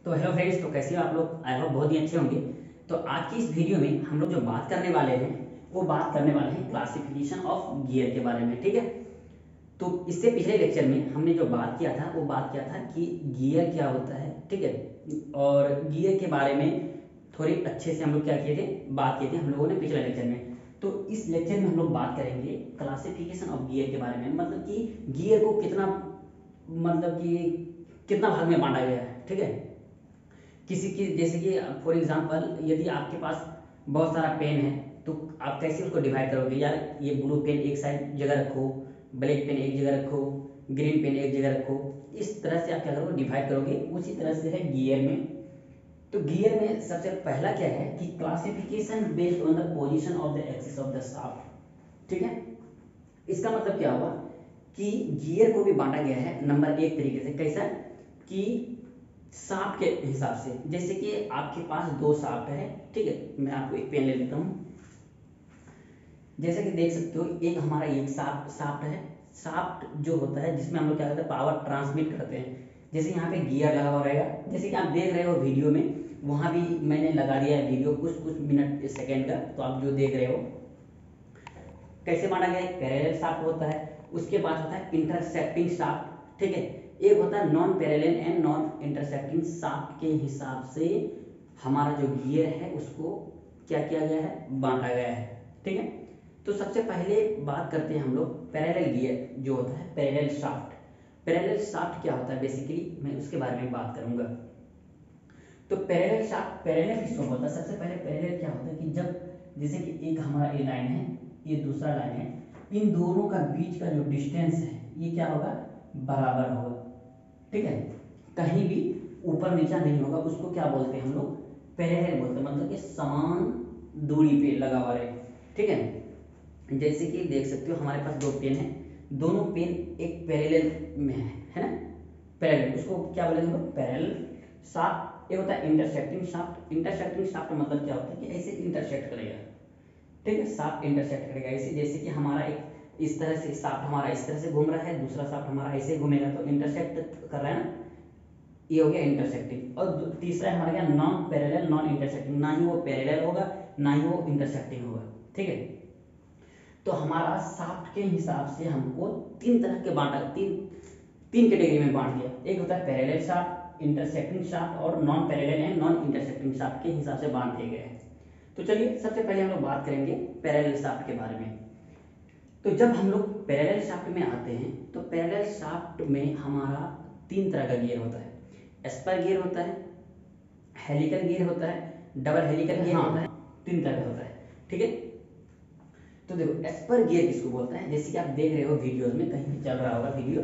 तो hello friends, तो कैसे हो आप लोग? आई होप बहुत ही अच्छे होंगे। तो आज की इस वीडियो में हम लोग जो बात करने वाले हैं वो बात करने वाले हैं क्लासिफिकेशन ऑफ गियर के बारे में। ठीक है, तो इससे पिछले लेक्चर में हमने जो बात किया था वो बात किया था कि गियर क्या होता है। ठीक है, और गियर के बारे में थोड़ी अच्छे से हम लोग क्या किए थे, बात किए थे हम लोगों ने पिछले लेक्चर में। तो इस लेक्चर में हम लोग बात करेंगे क्लासिफिकेशन ऑफ गियर के बारे में, मतलब कि गियर को कितना, मतलब कि कितना भाग में बांटा गया है। ठीक है, किसी की जैसे कि फॉर एग्जांपल यदि आपके पास बहुत सारा पेन है तो आप कैसे उसको डिवाइड करोगे? यार ये ब्लू पेन एक साइड जगह रखो, ब्लैक पेन एक जगह रखो, ग्रीन पेन एक जगह रखो, इस तरह से आप क्या करोगे, डिवाइड करोगे। उसी तरह से है गियर में। तो गियर में सबसे पहला क्या है कि classification based on the position of the axis of the shaft. ठीक है, इसका मतलब क्या हुआ कि गियर को भी बांटा गया है नंबर एक तरीके से। कैसा कि शाफ्ट के हिसाब से, जैसे कि आपके पास दो शाफ्ट है। ठीक है, मैं आपको एक पेन ले लेता हूँ। जैसे कि देख सकते हो, एक हमारा एक शाफ्ट है। शाफ्ट जो होता है जिसमें हम लोग क्या करते हैं, पावर ट्रांसमिट करते हैं। जैसे यहाँ पे गियर लगा हुआ रहेगा, जैसे कि आप देख रहे हो वीडियो में, वहाँ भी मैंने लगा दिया है वीडियो कुछ कुछ मिनट सेकेंड का। तो आप जो देख रहे हो कैसे बांटा गया है, पैरेलल शाफ्ट होता है, उसके बाद होता है इंटरसेक्टिंग शाफ्ट। ठीक है, एक होता है non parallel and non intersecting shaft के हिसाब से हमारा जो गियर है उसको क्या किया गया है, बांटा गया है। ठीक है, तो सबसे पहले बात करते हैं हम लोग पैरेलल गियर जो होता है, पैरेलल शाफ्ट। पैरेलल शाफ्ट क्या होता है बेसिकली, मैं उसके बारे में बात करूंगा। तो पैरेलल शाफ्ट, पैरेलल किसको बोलता है? सबसे पहले पैरेलल क्या होता है कि जब जैसे कि एक हमारा ये लाइन है, ये दूसरा लाइन है, इन दोनों का बीच का जो डिस्टेंस है ये क्या होगा, बराबर होगा। ठीक है, कहीं भी ऊपर नीचा नहीं होगा, उसको क्या बोलते हैं हम लोग, पैरेलल बोलते हैं, मतलब कि समान दूरी पे लगा हुआ रहे। ठीक है, जैसे कि देख सकते हो हमारे पास दो पेन है, दोनों पेन एक पैरेलल में है ना, पैरेलल, उसको क्या बोलेंगे हम लोग, पैरेलल शाफ्ट। ये होता है इंटरसेक्टिंग शाफ्ट। इंटरसेक्टिंग शाफ्ट मतलब क्या होता है कि ऐसे इंटरसेक्ट करेगा। ठीक है, शाफ्ट इंटरसेक्ट करेगा ऐसे, जैसे कि हमारा एक इस तरह से शाफ्ट हमारा इस तरह से घूम रहा है, दूसरा शाफ्ट हमारा ऐसे घूमेगा, तो इंटरसेक्ट कर रहा है ना, ये हो गया इंटरसेक्टिंग। और तीसरा हमारा क्या, नॉन पैरेलल नॉन इंटरसेक्टिंग, ना ही वो पैरेलल होगा ना ही वो इंटरसेक्टिंग होगा। ठीक है, तो हमारा शाफ्ट के हिसाब से हमको तीन तरह के बांटा, तीन तीन कैटेगरी में बांट दिया। एक होता है पैरेलल शाफ्ट, इंटरसेक्टिंग शाफ्ट और non parallel and non intersecting shaft के हिसाब से बांट दिए गए हैं। तो चलिए सबसे पहले हम लोग बात करेंगे पैरेलल शाफ्ट के बारे में। तो जब हम लोग पैरेलल शाफ्ट में आते हैं तो पैरेलल शाफ्ट में हमारा तीन तरह का गियर होता है। एस्पर गियर होता है, हेलिकल गियर होता है, डबल हेलिकल गियर होता है, तीन तरह का होता है। ठीक है, तो देखो एस्पर गियर किसको बोलते हैं, जैसे कि आप देख रहे हो वीडियोज में कहीं भी चल रहा होगा वीडियो।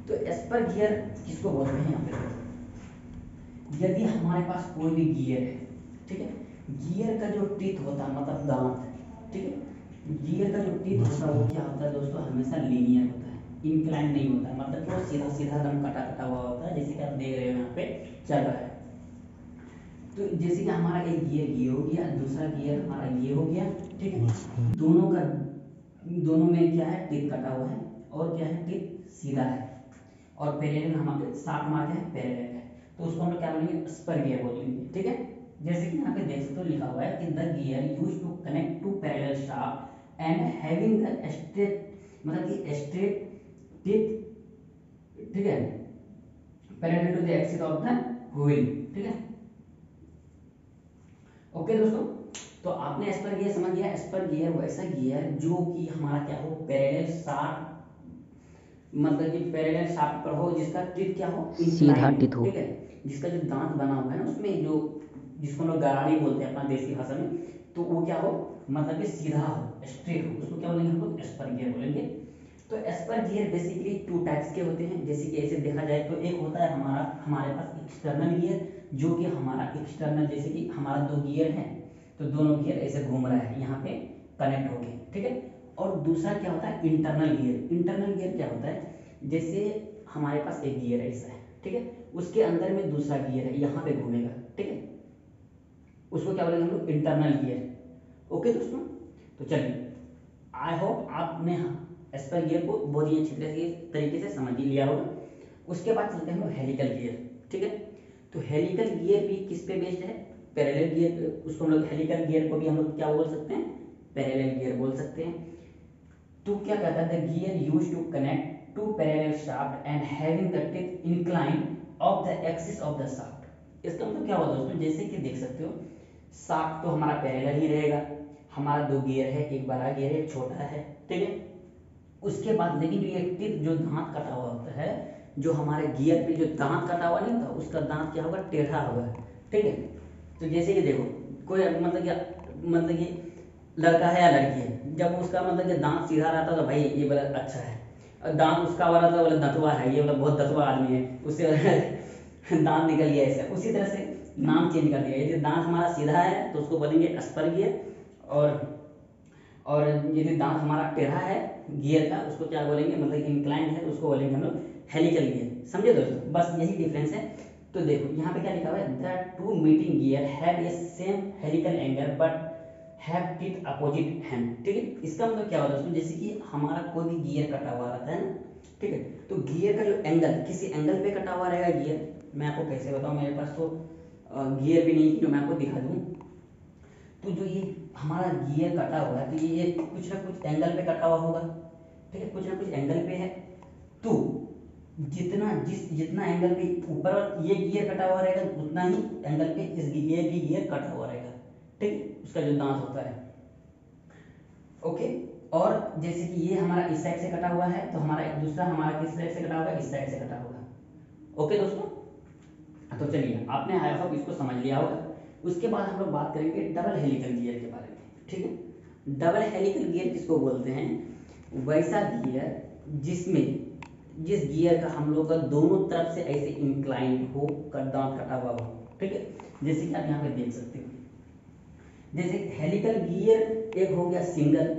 तो एस्पर गियर किसको बोलते हैं, यहाँ पे यदि हमारे पास कोई भी गियर है, ठीक है, गियर का जो टीथ होता है मतलब दांत, ठीक है, गियर का जो टीथ होता है वो क्या होता है दोस्तों, हमेशा लीनियर होता है, इंक्लाइन नहीं होता है, मतलब वो सीधा सीधा एकदम कटा कटा हुआ होता है, जैसे कि आप देख रहे हो यहाँ पे चल रहा है। तो जैसे कि हमारा एक गियर ये हो गया, दूसरा गियर हमारा ये हो गया। ठीक है, दोनों में क्या है, टिप कटा हुआ है और क्या है, टिप सीधा है। और पैरेलल हमारे साथ हमारा क्या है, पैरेलल है, तो उसको हम लोग क्या बोलेंगे, स्पर गियर बोलेंगे। ठीक है, जैसे कि यहाँ पे देख सकते हो लिखा हुआ है कि the gear use to connect two parallel shaft and having the straight, मतलब कि स्ट्रेट टिप। ठीक है, parallel to the axis of the wheel. ठीक है, ओके दोस्तों, तो आपने एस्पर गियर समझ गया। एस्पर गियर वैसा गियर जो कि हमारा क्या हो, पैरेलल शाफ्ट, मतलब कि पैरेलल शाफ्ट पर हो, जिसका टिप क्या हो, सीधा टिप हो। ठीक है, जिसका जो दांत बना हुआ है ना उसमें जो, जिसको हम लोग गरारी बोलते हैं अपना देसी भाषा में, तो वो क्या हो, मतलब कि सीधा हो, स्ट्रेट हो, उसको क्या बोलेंगे हम लोग, एस्पर गियर बोलेंगे। तो Esper gear basically two types के होते हैं। जैसे कि ऐसे देखा जाए तो एक होता है हमारे पास एक्सटर्नल गियर, जो कि हमारा एक्सटर्नल, जैसे कि हमारा दो गियर है तो दोनों गियर ऐसे घूम रहा है यहाँ पे कनेक्ट हो गए। ठीक है, और दूसरा क्या होता है, इंटरनल गियर। इंटरनल गियर क्या होता है, जैसे हमारे पास एक गियर ऐसा है, ठीक है, उसके अंदर में दूसरा गियर है, यहाँ पे घूमेगा। ठीक है, उसको क्या बोलेंगे हम लोग, इंटरनल गियर। ओके दोस्तों, तो चलिए आई होप आपने एस्पर गियर को बहुत ही अच्छी तरीके से समझ ही लिया होगा। उसके बाद चलते हैं हम लोग हेलिकल गियर। ठीक है, तो हेलिकल गियर भी किस पे बेस्ड है, पैरेलल गियर पे। उसको हम लोग हेलिकल गियर को भी हम लोग क्या बोल सकते हैं, पैरेलल गियर बोल सकते हैं। तो क्या कहता है, the gear use to connect two parallel shaft and having the tip incline of the axis of the shaft. इसका मतलब क्या हुआ दोस्तों, जैसे कि देख सकते हो शाफ्ट तो हमारा पैरेलल ही रहेगा, हमारा दो गियर है, एक बड़ा गियर है एक छोटा है, ठीक है। उसके बाद लेकिन ये टिप जो दांत कटा हुआ होता है, जो हमारे गियर पे जो दांत कटा हुआ नहीं होता, उसका दांत क्या होगा, टेढ़ा होगा, ठीक है। तो जैसे कि देखो कोई मतलब कि लड़का है या लड़की है, जब उसका मतलब कि दांत सीधा रहता है तो भाई ये बोला अच्छा है, और दांत उसका वाला तो बोला दतवा है, ये मतलब बहुत दतवा आदमी है, उससे दांत निकल गया ऐसा। उसी तरह से नाम चेंज कर दिया, यदि दांत हमारा सीधा है तो उसको बोलेंगे अस्पर्गियर, और यदि दांत हमारा टेढ़ा है गियर का, उसको क्या बोलेंगे, मतलब इंक्लाइंड है तो उसको बोलेंगे हम लोग हेलिकल गियर। समझे दोस्तों, बस यही डिफरेंस है। तो देखो यहाँ पे क्या लिखा हुआ है, the two meeting gear have a same helical angle but have tip opposite hand, ठीक है। इसका मतलब क्या होता है दोस्तों, जैसे कि हमारा कोई भी गियर कटा हुआ रहता है ना, ठीक है, तो गियर का जो एंगल किसी एंगल पे कटा हुआ रहेगा गियर। मैं आपको कैसे बताऊँ, मेरे पास तो गियर भी नहीं जो मैं आपको दिखा दूँ। तो जो ये हमारा गियर कटा हुआ है, तो ये कुछ ना कुछ एंगल पे कटा हुआ होगा, ठीक है, कुछ ना कुछ एंगल पे है। तो जितना एंगल पे ऊपर ये गियर कटा हुआ रहेगा, उतना ही एंगल पे ये भी गियर कटा हुआ रहेगा, ठीक है, उसका जो दांत होता है, ओके। और जैसे कि ये हमारा इस साइड से कटा हुआ है, तो हमारा दूसरा हमारा किस साइड से कटा होगा, इस साइड से कटा होगा, ओके दोस्तों। तो चलिए आपने आई होप इसको समझ लिया होगा। उसके बाद हम लोग बात करेंगे डबल हेलिकल गियर के बारे में, ठीक है। डबल हेलिकल गियर किसको बोलते हैं, वैसा गियर जिस गियर का हम लोग का दोनों तरफ से ऐसे इंक्लाइंड हो, दांत कटा हुआ हो, ठीक है। जैसे कि आप यहाँ पे देख सकते हो, जैसे हेलिकल गियर एक हो गया सिंगल,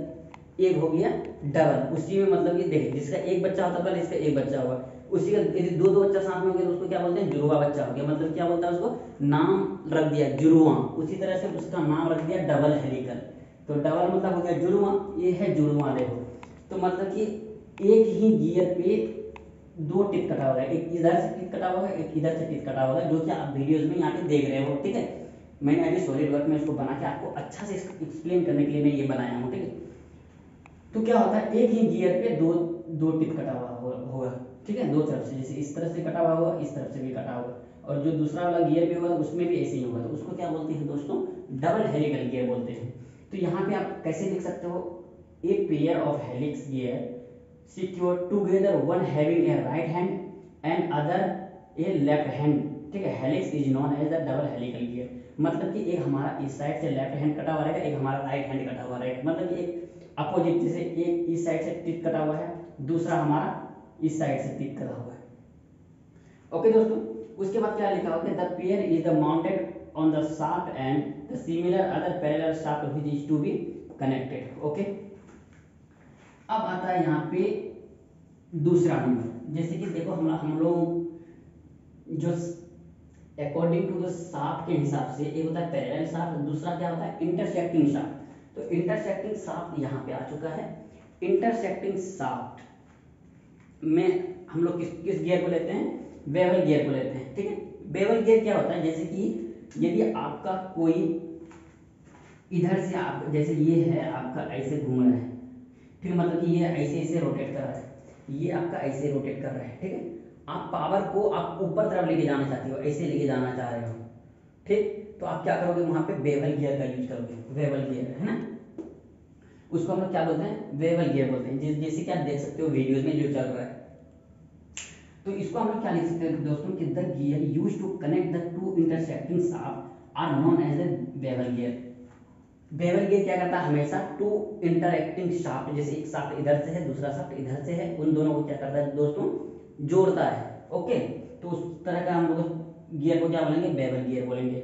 एक हो गया डबल। उसी में मतलब ये देखिए, जिसका एक बच्चा होता है इसका एक बच्चा होगा, उसी का यदि दो बच्चा साथ में हो गया तो उसको क्या बोलते हैं, जुड़वा बच्चा हो गया। मतलब क्या बोलता है, उसको नाम रख दिया जुड़वा। उसी तरह से उसका नाम रख दिया डबल हेलिकल। तो डबल मतलब हो गया जुड़वा, ये है जुड़वा। देखो तो मतलब कि एक ही गियर पे दो टिप कटा हुआ है, एक इधर से टिप कटा हुआ है, एक इधर से टिप कटा हुआ है, जो कि आप वीडियोज में यहाँ पे देख रहे हो, ठीक है। मैंने अभी सॉलिड वर्क में इसको बना के आपको अच्छा से एक्सप्लेन करने के लिए मैं ये बनाया हूँ, ठीक है। तो क्या होता है, एक ही गियर पे दो दो टिप कटा हुआ होगा, ठीक है, दो तरफ से, जैसे इस तरफ से कटा हुआ होगा, इस तरफ से भी कटा होगा, और जो दूसरा वाला गियर भी होगा तो उसमें भी ऐसे ही होगा। तो उसको क्या बोलते हैं दोस्तों, डबल हेलिकल गियर बोलते हैं। तो यहाँ पे आप कैसे लिख सकते हो, a pair of helix gear secure together, one having a right hand and other a left hand, ठीक है। Helix is known as the double helical gear. मतलब कि एक हमारा इस साइड से लेफ्ट हैंड कटा हुआ रहेगा, एक हमारा राइट हैंड कटा हुआ रहेगा। मतलब कि एक अपोजिट, जैसे एक इस साइड से टिप कटा हुआ है, दूसरा हमारा इस साइड से टिप कटा हुआ है, ओके दोस्तों। उसके बाद क्या लिखा होगा, the pair is the mounted on the shaft and the similar other parallel shaft which is to be connected, okay. अब आता है यहाँ पे दूसरा नंबर। जैसे कि देखो हम लोग जो अकॉर्डिंग टू द शाफ्ट के हिसाब से, एक होता है पैरेलल शाफ्ट, दूसरा क्या होता है इंटरसेक्टिंग शाफ्ट। तो इंटरसेक्टिंग शाफ्ट यहाँ पे आ चुका है। इंटरसेक्टिंग शाफ्ट में हम लोग किस गियर को लेते हैं, बेवल गियर को लेते हैं, ठीक है। बेवल गियर क्या होता है, जैसे कि यदि आपका कोई इधर से, आप जैसे ये है आपका ऐसे घूम रहा है, फिर मतलब कि ये ऐसे ऐसे रोटेट कर रहा है, ये आपका ऐसे रोटेट कर रहा है, ठीक है। आप पावर को आप ऊपर तरफ लेके जाना चाहते हो, ऐसे लेके जाना चाह रहे हो, ठीक। तो आप क्या करोगे, वहां पे बेवल गियर का यूज करोगे। बेवल गियर है ना, उसको हम लोग क्या बोलते हैं, बेवल गियर बोलते हैं। जैसे कि आप देख सकते हो वीडियोज में जो चल रहा है। तो इसको हम लोग क्या लिख सकते हैं दोस्तों, कि the gear use to connect the two intersecting shaft are known as the bevel gear. Bevel gear क्या करता है, हमेशा टू इंटरएक्टिंग शाफ्ट, जैसे एक शाफ्ट इधर से है दूसरा शाफ्ट इधर से है, उन दोनों को क्या करता है दोस्तों, जोड़ता है, ओके। तो उस तरह का हम लोग गियर को क्या बोलेंगे, बेवल गियर बोलेंगे,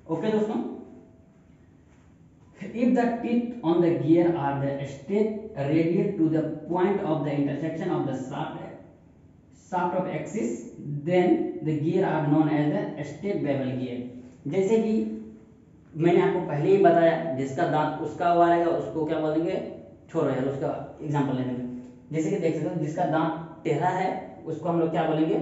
ओके दोस्तों। If the teeth on the gear are the straight radial to the point of the intersection of the shaft of axis, then the gear are known as the straight bevel gear। जैसे कि मैंने आपको पहले ही बताया, जिसका दांत उसका हुआ रहेगा उसको क्या बोलेंगे, छोड़ो यार उसका एग्जांपल लेने में। जैसे कि देख सकते हो जिसका दांत टेढ़ा है उसको हम लोग क्या बोलेंगे,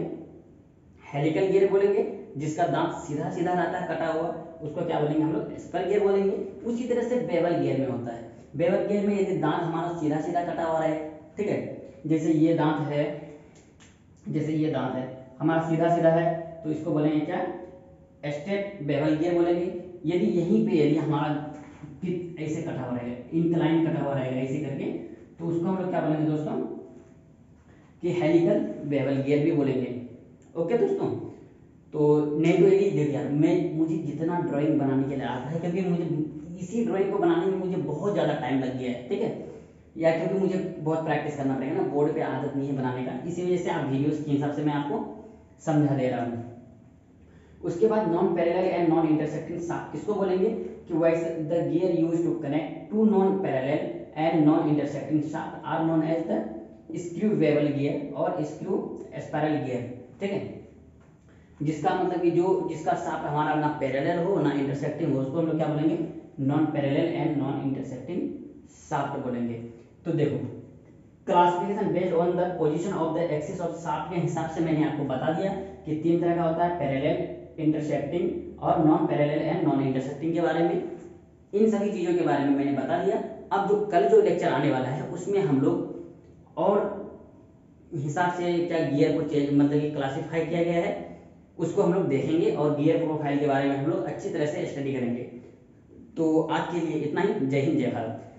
हेलिकल गियर बोलेंगे। जिसका दांत सीधा सीधा रहता है कटा हुआ, उसको क्या बोलेंगे हम लोग? स्पर गियर बोलेंगे। उसी तरह से बेवल गियर में होता है। बेवल गियर में यदि दांत हमारा सीधा सीधा कटा हुआ रहे, ठीक है, जैसे ये दांत है, जैसे ये दांत है हमारा सीधा सीधा है, तो इसको बोलेंगे क्या? स्ट्रेट बेवल गियर बोलेंगे। यदि यहीं पे यदि हमारा फिर ऐसे कटा हुआ रहेगा, इंक्लाइन कटा हुआ रहेगा ऐसे करके, तो उसको हम लोग क्या बोलेंगे दोस्तों? कि हेलिकल बेवल गियर भी बोलेंगे। ओके दोस्तों, तो नहीं तो यदि देख यार, मुझे जितना ड्राइंग बनाने के लिए आता है, क्योंकि मुझे इसी ड्राइंग को बनाने में मुझे बहुत ज़्यादा टाइम लग गया है, ठीक है, या क्योंकि मुझे बहुत प्रैक्टिस करना पड़ेगा ना, बोर्ड पे आदत नहीं है बनाने का, इसी वजह से आप वीडियोस के हिसाब से मैं आपको समझा दे रहा हूँ। उसके बाद non parallel and non intersecting shaft किसको बोलेंगे? कि vice the gear used to connect two non parallel and non intersecting shaft are known as the screw bevel gear और स्क्रू स्पाइरल गियर, ठीक है। जिसका मतलब कि जो जिसका शाफ्ट हमारा ना पैरेलल हो ना इंटरसेक्टिंग हो, उसको हम लोग क्या बोलेंगे? Non parallel and non intersecting shaft बोलेंगे। तो देखो, classification based on the position of the axis of shaft के हिसाब से मैंने आपको बता दिया कि 3 तरह का होता है, पैरेलल, इंटरसेक्टिंग और non parallel and non intersecting के बारे में। इन सभी चीज़ों के बारे में मैंने बता दिया। अब जो कल जो लेक्चर आने वाला है उसमें हम लोग और हिसाब से क्या गियर को चेंज मतलब कि क्लासिफाई किया गया है उसको हम लोग देखेंगे, और गियर प्रोफाइल के बारे में हम लोग अच्छी तरह से स्टडी करेंगे। तो आज के लिए इतना ही। जय हिंद, जय भारत।